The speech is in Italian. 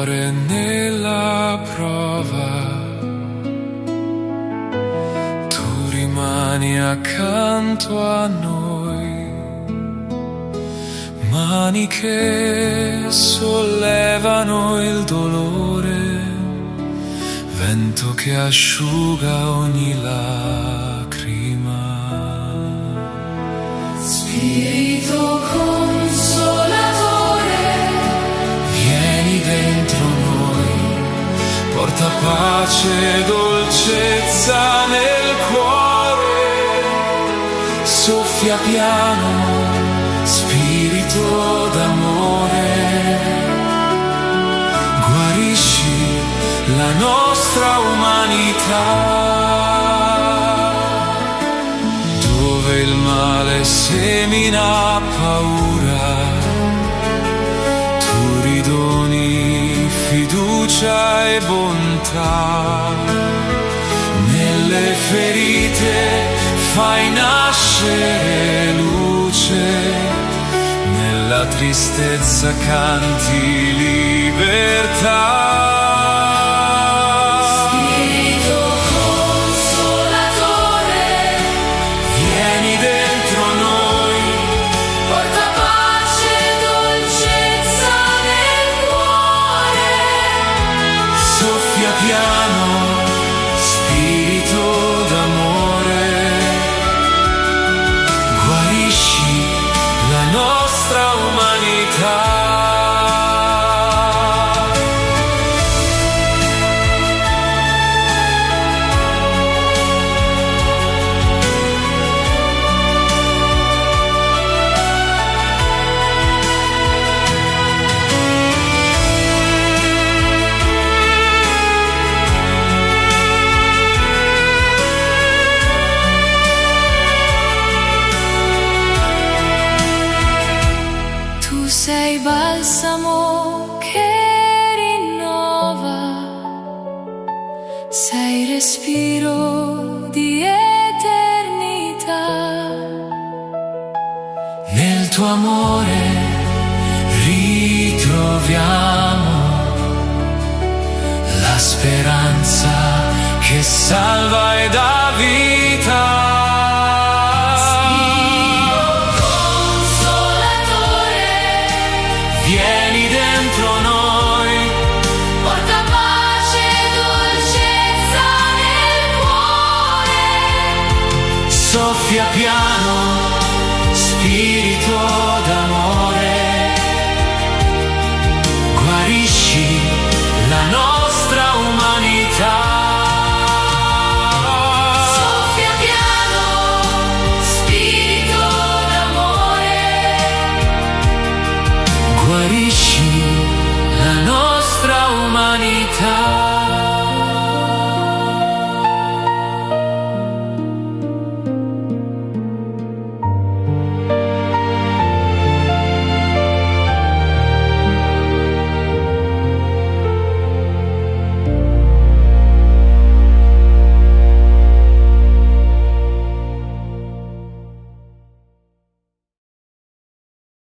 cuore nella prova, tu rimani accanto a noi, mani che sollevano il dolore, vento che asciuga ogni lacrima. Spirito consolatore, vieni dentro noi, porta pace e dolcezza nel cuore, soffia piano, spirito d'amore, guarisci la nostra umanità. Dove il male semina paura, tu ridoni fiducia e bontà. Nelle ferite fai nascere luce, nella tristezza canti libertà. sei balsamo che rinnova, sei respiro di eternità. Nel tuo amore ritroviamo la speranza che salva e dà vita. Vieni dentro noi.